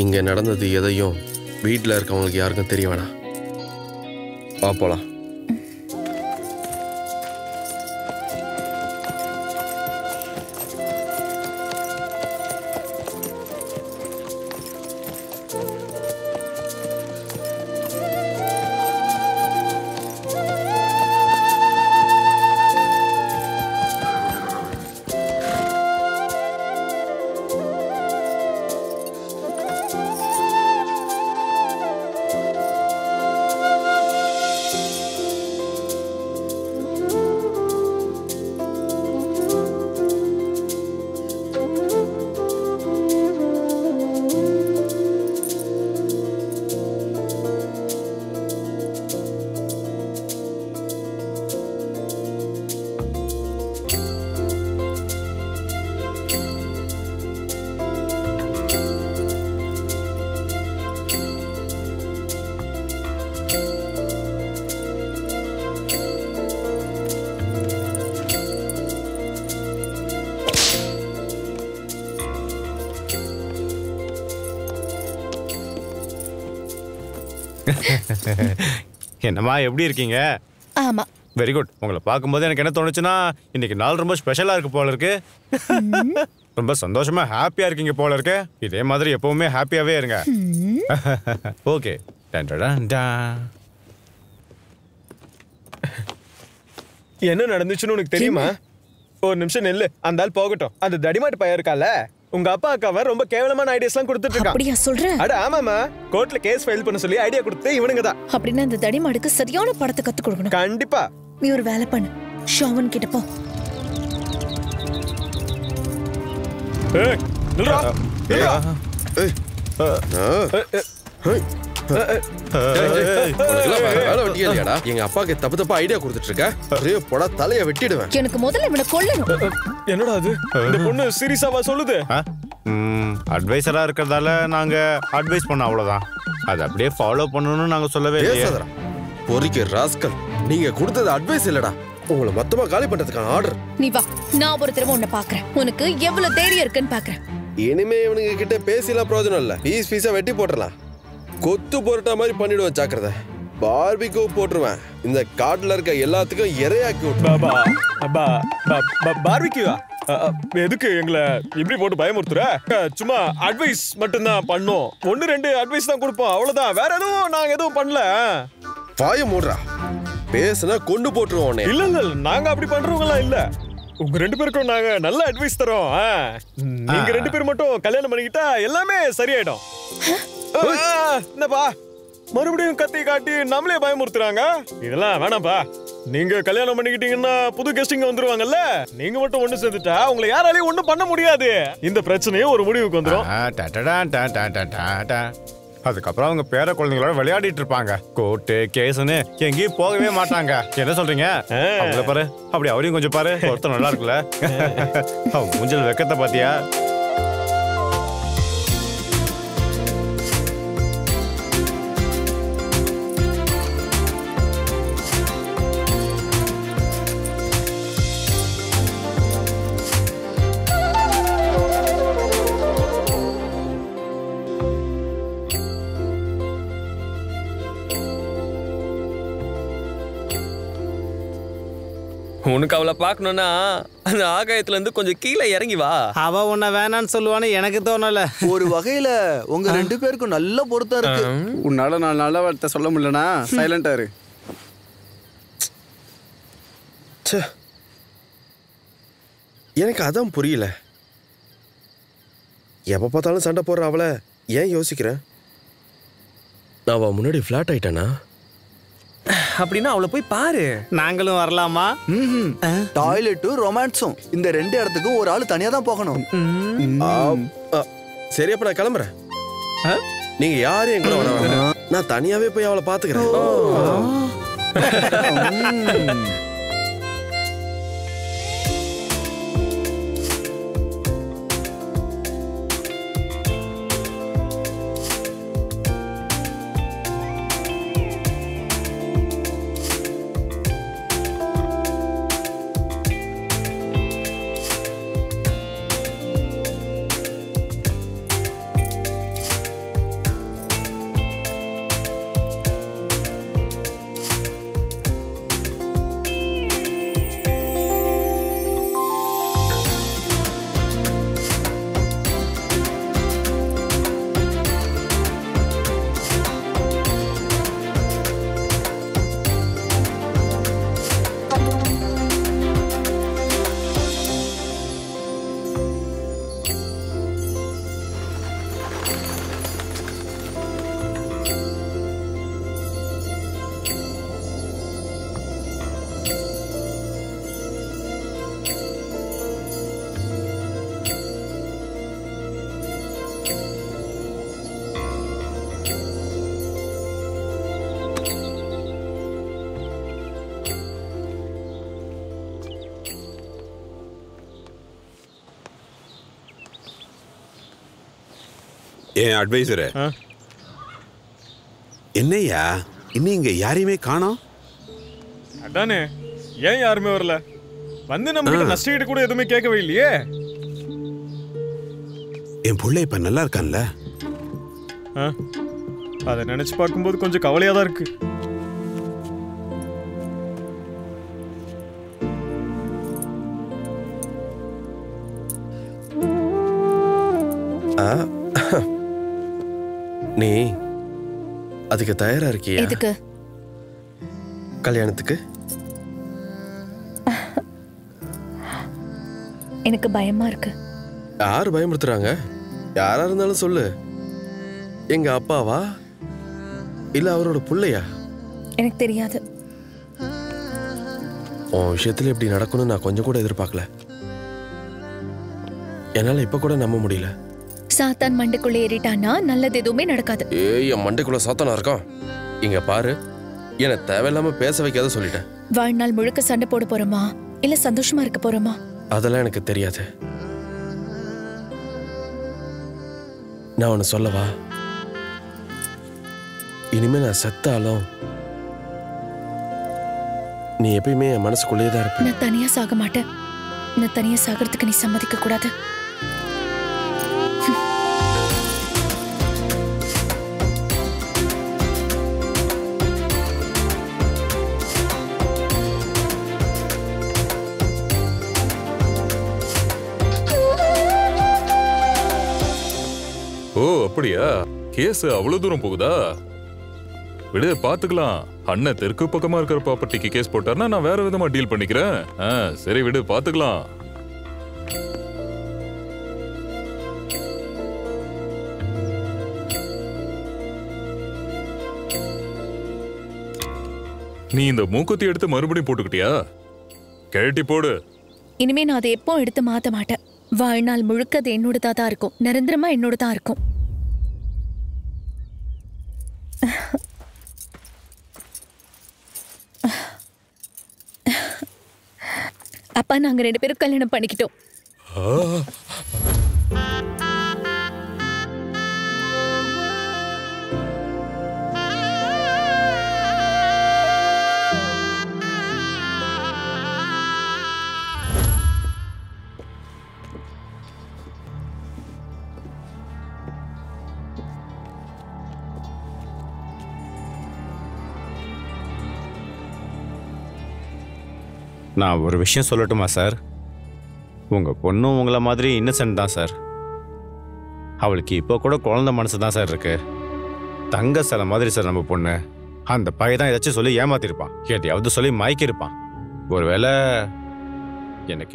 இங்க நடந்தது எதையும் வீட்டில் இருக்கவங்களுக்கு யாருக்கும் தெரிய வேணாம். வா போலாம். என்னம்மா எப்படி இருக்கீங்க? ஆமா. Very good. உங்களை பார்க்கும்போது எனக்கு என்ன தோணுச்சுன்னா இன்னைக்கு நாள் ரொம்ப ஸ்பெஷலா இருக்கு போல இருக்கு. ரொம்ப சந்தோஷமா ஹாப்பியா இருக்கீங்க போல இருக்கு. இதே மாதிரி எப்பவுமே ஹாப்பியாவே இருங்க. ஓகே. என்ன நடந்துச்சுன்னு உனக்கு தெரியுமா? ஒரு நிமிஷம் நெல்லு. அந்த ஆள் போகட்டும். அந்த தடிமாட்டு பையன் இருக்கால, உங்க அப்பா அக்காவை ரொம்ப கேவலமான ஐடியாஸ்லாம் கொடுத்துட்டு இருக்கான். அப்படியா சொல்ற? அட ஆமாமா. கோர்ட்ல கேஸ் ஃபைல் பண்ண சொல்லி ஐடியா கொடுத்து இவனுங்க தான். அப்படின்னா இந்த தடிமாடுக்கு சரியான படத்தை கத்து கொடுக்கணும். கண்டிப்பா. நீ ஒரு வேலை பண்ணு. ஷாவன் கிட்ட போ. ஏய் நில்றா. நில்றா. எங்க அப்பாக்கு தப்பு தப்பா ஐடியா கொடுத்துட்டு இருக்க. ஒரே பொட தலைய வெட்டிடுவேன். எனக்கு முதல்ல இவனை கொல்லணும். என்னடா அது? இந்த பொண்ணு சீரியஸாவா சொல்லுது? அட்வைசரா இருக்கிறதால நாங்க அட்வைஸ் பண்ண அவ்வளவுதான். அதை அப்படியே ஃபாலோ பண்ணணும்னு நாங்க சொல்லவே இல்லையே. பொறிக்க ராஸ்கல், நீங்க கொடுத்தது அட்வைஸ் இல்லடா, உங்களை மொத்தமா காலி பண்றதுக்கான ஆர்டர். நீ வா, நான் ஒரு தடவை உன்னை பாக்குறேன். உனக்கு எவ்வளவு தைரியம் இருக்குன்னு பாக்குறேன். இனிமே இவனுங்க கிட்ட பேசிலாம் பிரயோஜனம் இல்ல. பீஸா வெட்டி போட்டுடலாம். கொத்து பொருட்டா மாதிரி பண்ணிடுவேன். ஜாக்கிரதை. பார்பிக்யூ போட்டுருவேன். இந்த காட்டுல இருக்க எல்லாத்துக்கும் இரையாக்கி பார்பிக்யூவா? எதுக்கு எங்களை இப்படி போட்டு பயமுறுத்துற? சும்மா அட்வைஸ் மட்டும் தான் பண்ணோம். 1-2 அட்வைஸ் தான் கொடுப்போம், அவ்வளவுதான். வேற எதுவும் நாங்க எதுவும் பண்ணல. வாய மூடுறா. பேசுனா கொண்டு போட்டுருவோம். இல்ல இல்ல, நாங்க அப்படி பண்றவங்களா இல்ல. உங்க 2 பேருக்கும் நாங்க நல்ல அட்வைஸ் தரோம். நீங்க 2 பேர் மட்டும் கல்யாணம் பண்ணிக்கிட்டா எல்லாமே சரியாயிடும். என்னப்பா மறுபடியும் கத்தி காட்டி நம்மளே பயமுறுத்துறாங்க? இதெல்லாம் வேணாம்ப்பா. நீங்க கல்யாணம் பண்ணிக்கிட்டீங்கன்னா புது கெஸ்டிங்க வந்துருவாங்கல்ல. நீங்க மட்டும் ஒண்ணு சேர்ந்துட்டா உங்களை யாராலையும் ஒண்ணும் பண்ண முடியாது. இந்த பிரச்சனையும் ஒரு முடிவுக்கு வந்துரும். அதுக்கப்புறம் அவங்க பேர குழந்தைங்களோட விளையாடிட்டு இருப்பாங்க. கோர்ட்டு கேஸ்ன்னு எங்கேயும் போகவே மாட்டாங்க. என்ன சொல்றீங்க? அவங்கள பாரு, அப்படி அவரையும் கொஞ்சம் பாரு. ஒருத்தர் நல்லா இருக்குல்ல? மூஞ்சல் வெக்கத்தை பாத்தியா? உனக்கு அவளை பார்க்கணும்னா அந்த ஆகாயத்துல இருந்து கொஞ்சம் கீழே இறங்கி வா. அவ உன்ன வேணான்னு சொல்லுவான்னு எனக்கு தோணல. ஒரு வகையில உங்க 2 பேருக்கும் நல்ல பொருத்தம் இருக்கு. உன்னால நான் நல்ல வார்த்தை சொல்ல முடியலனா சைலண்டா இரு. எனக்கு அதான் புரியல. எப்ப பார்த்தாலும் சண்டை போடுற அவளை ஏன் யோசிக்கிறேன்? நான் அவ முன்னாடி ஃபிளாட் ஆயிட்டேனா? அப்படின்னா அவளை போய் பாரு. நாங்களும் வரலாமா? டாய்லெட்டும் ரொமான்ஸும் இந்த 2 இடத்துக்கும் ஒரு ஆள் தனியா தான் போகணும். சரி, அப்ப நான் கிளம்புறேன். நீங்க யாரும் என் கூட வர வேண்டாம். நான் தனியாவே போய் அவளை பாத்துக்கிறேன். ஏன் அட்வைசரு என்னையா இன்னும் இங்க யாரையுமே காணோம்? அதானே, ஏன் யாருமே வரல? வந்து நம்ம கிட்ட நஷ்டஈடு கூட எதுவுமே கேட்கவே இல்லையே. என் புள்ள இப்ப நல்லா இருக்கான்ல? அதை நினைச்சு பார்க்கும்போது கொஞ்சம் கவலையா தான் இருக்கு. நீ அதுக்கு தயாரா இருக்கியா? எதுக்கு? கல்யாணத்துக்கு? எனக்கு பயமா இருக்கு. யாரு பயமுறுத்துறாங்க? யாரா இருந்தாலும் சொல்லு. எங்க அப்பாவா இல்ல அவரோட புள்ளையா? எனக்கு தெரியாது. உன் விஷயத்துல இப்படி நடக்கணும்னு நான் கொஞ்சம் கூட எதிர்பார்க்கல. என்னால இப்ப கூட நம்ப முடியல. சாத்தான் மண்டைக்குள்ள ஏறிட்டானா நல்லது எதுவுமே நடக்காது. ஏய், என் மண்டைக்குள்ள சாத்தானா இருக்கான். இங்க பாரு, என்ன தேவையில்லாம பேச வைக்காத சொல்லிட்டேன். வாழ்நாள் முழுக்க சண்டை போட போறோமா இல்ல சந்தோஷமா இருக்க போறோமா? அதெல்லாம் எனக்கு தெரியாது. நான் ஒன்னு சொல்லவா? இனிமே நான் செத்தாலும் நீ எப்பயுமே என் மனசுக்குள்ளேயே தான் இருப்ப. நான் தனியா சாக மாட்டேன். நான் தனியா சாகிறதுக்கு நீ சம்மதிக்க கூடாது. ஓ அப்படியா? கேஸ் அவ்வளவு தூரம் போகுதா? விடு, பாத்துக்கலாம். அண்ணன் தெற்கு பக்கமா இருக்கிற ப்ராப்பர்ட்டிக்கு கேஸ் போட்டார்னா நான் வேற விதமா டீல் பண்ணிக்கிறேன். சரி விடு, பாத்துக்கலாம். நீ இந்த மூக்குத்தி எடுத்து மறுபடியும் போட்டுக்கிட்டியா? கழட்டி போடு. இனிமே நான் அதை எப்போ எடுத்து மாத்த மாட்டேன். வாழ்நாள் முழுக்க அது என்னோடதா தான் இருக்கும். நிரந்தரமா என்னோட தான் இருக்கும். அப்பா, நாங்க 2 பேரும் கல்யாணம் பண்ணிக்கிட்டோம். நான் ஒரு விஷயம் சொல்லட்டுமா சார்? உங்க பொண்ணும் உங்களை மாதிரி இன்னசென்ட் தான் சார். அவளுக்கு இப்போ கூட குழந்தை மனசு தான் சார் இருக்கு. தங்க சில மாதிரி சார் நம்ம பொண்ணு. அந்த பையன் தான் ஏதாச்சும் சொல்லி ஏமாத்திருப்பான், எதையாவது சொல்லி மயக்கிருப்பான். ஒருவேளை எனக்கு